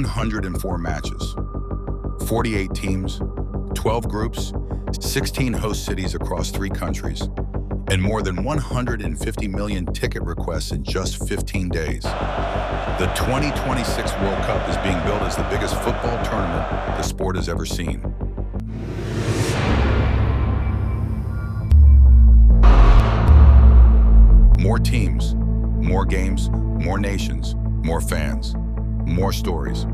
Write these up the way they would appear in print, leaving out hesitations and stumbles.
104 matches, 48 teams, 12 groups, 16 host cities across 3 countries, and more than 150 million ticket requests in just 15 days. The 2026 World Cup is being billed as the biggest football tournament the sport has ever seen. More teams, more games, more nations, more fans, more stories.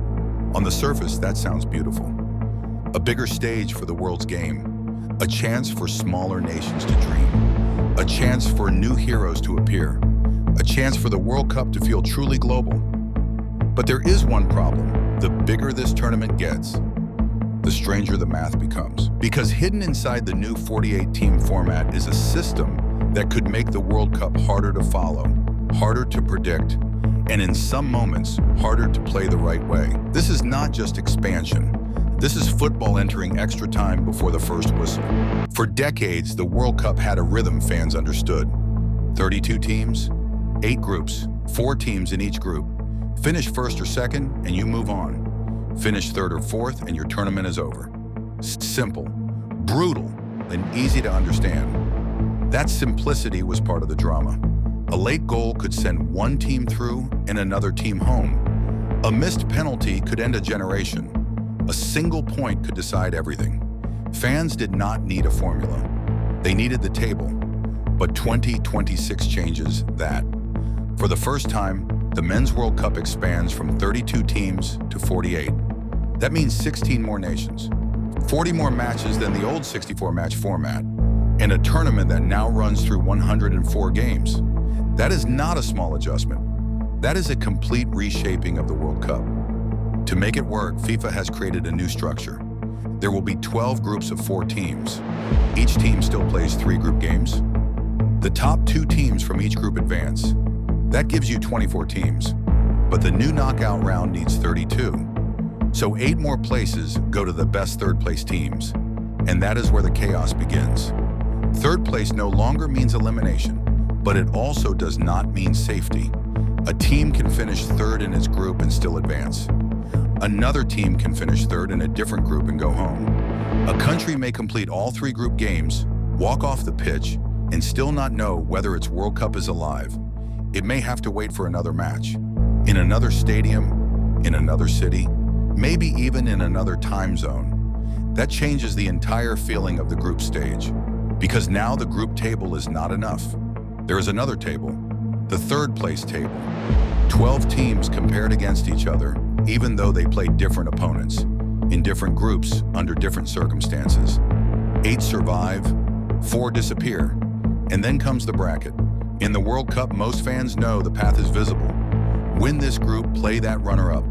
On the surface, that sounds beautiful. A bigger stage for the world's game, a chance for smaller nations to dream, a chance for new heroes to appear, a chance for the World Cup to feel truly global. But there is one problem. The bigger this tournament gets, the stranger the math becomes. Because hidden inside the new 48-team format is a system that could make the World Cup harder to follow, harder to predict, and in some moments, harder to play the right way. This is not just expansion. This is football entering extra time before the first whistle. For decades, the World Cup had a rhythm fans understood. 32 teams, 8 groups, 4 teams in each group. Finish first or second, and you move on. Finish third or fourth, and your tournament is over. Simple, brutal, and easy to understand. That simplicity was part of the drama. A late goal could send one team through and another team home. A missed penalty could end a generation. A single point could decide everything. Fans did not need a formula. They needed the table. But 2026 changes that. For the first time, the Men's World Cup expands from 32 teams to 48. That means 16 more nations, 40 more matches than the old 64-match format, and a tournament that now runs through 104 games. That is not a small adjustment. That is a complete reshaping of the World Cup. To make it work, FIFA has created a new structure. There will be 12 groups of 4 teams. Each team still plays 3 group games. The top 2 teams from each group advance. That gives you 24 teams. But the new knockout round needs 32. So 8 more places go to the best third-place teams. And that is where the chaos begins. Third place no longer means elimination, but it also does not mean safety. A team can finish third in its group and still advance. Another team can finish third in a different group and go home. A country may complete all 3 group games, walk off the pitch, and still not know whether its World Cup is alive. It may have to wait for another match, in another stadium, in another city, maybe even in another time zone. That changes the entire feeling of the group stage, because now the group table is not enough. There is another table, the third place table. 12 teams compared against each other, even though they played different opponents, in different groups, under different circumstances. 8 survive, 4 disappear, and then comes the bracket. In the World Cup, most fans know the path is visible. Win this group, play that runner-up.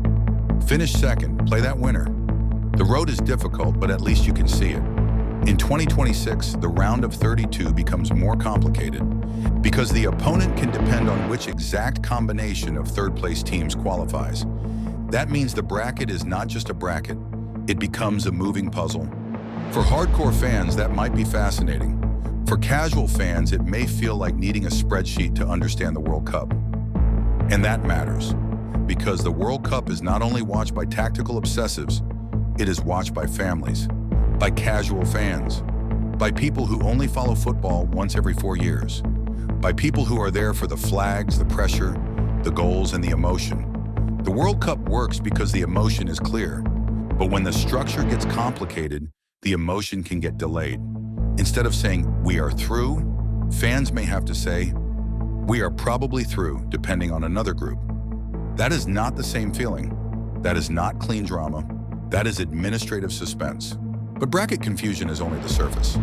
Finish second, play that winner. The road is difficult, but at least you can see it. In 2026, the round of 32 becomes more complicated because the opponent can depend on which exact combination of third-place teams qualifies. That means the bracket is not just a bracket, it becomes a moving puzzle. For hardcore fans, that might be fascinating. For casual fans, it may feel like needing a spreadsheet to understand the World Cup. And that matters, because the World Cup is not only watched by tactical obsessives, it is watched by families, by casual fans, by people who only follow football once every 4 years, by people who are there for the flags, the pressure, the goals, and the emotion. The World Cup works because the emotion is clear, but when the structure gets complicated, the emotion can get delayed. Instead of saying, "we are through," fans may have to say, "we are probably through," depending on another group. That is not the same feeling. That is not clean drama. That is administrative suspense. But bracket confusion is only the surface.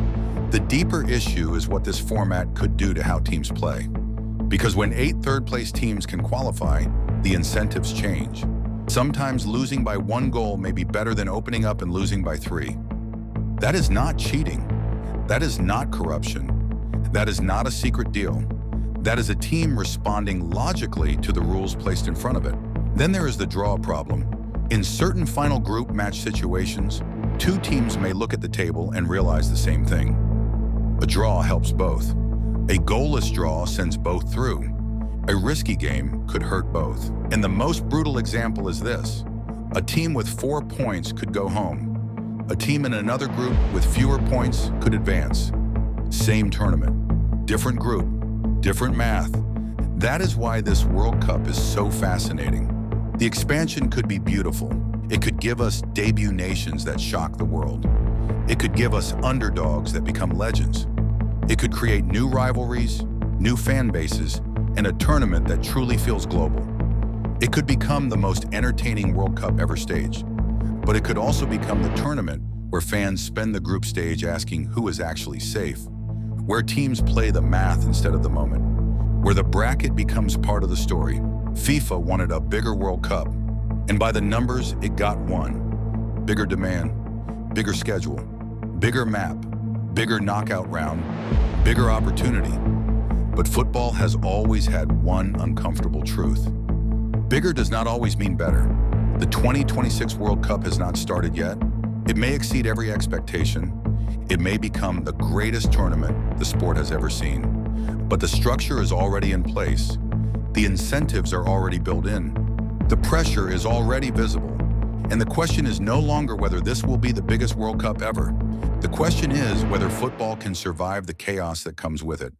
The deeper issue is what this format could do to how teams play. Because when 8 third-place teams can qualify, the incentives change. Sometimes losing by 1 goal may be better than opening up and losing by 3. That is not cheating. That is not corruption. That is not a secret deal. That is a team responding logically to the rules placed in front of it. Then there is the draw problem. In certain final group match situations, 2 teams may look at the table and realize the same thing. A draw helps both. A goalless draw sends both through. A risky game could hurt both. And the most brutal example is this. A team with 4 points could go home. A team in another group with fewer points could advance. Same tournament, different group, different math. That is why this World Cup is so fascinating. The expansion could be beautiful. It could give us debut nations that shock the world. It could give us underdogs that become legends. It could create new rivalries, new fan bases, and a tournament that truly feels global. It could become the most entertaining World Cup ever staged. But it could also become the tournament where fans spend the group stage asking who is actually safe, where teams play the math instead of the moment, where the bracket becomes part of the story. FIFA wanted a bigger World Cup, and by the numbers, it got one. Bigger demand, bigger schedule, bigger map, bigger knockout round, bigger opportunity. But football has always had one uncomfortable truth. Bigger does not always mean better. The 2026 World Cup has not started yet. It may exceed every expectation. It may become the greatest tournament the sport has ever seen. But the structure is already in place. The incentives are already built in. The pressure is already visible. And the question is no longer whether this will be the biggest World Cup ever. The question is whether football can survive the chaos that comes with it.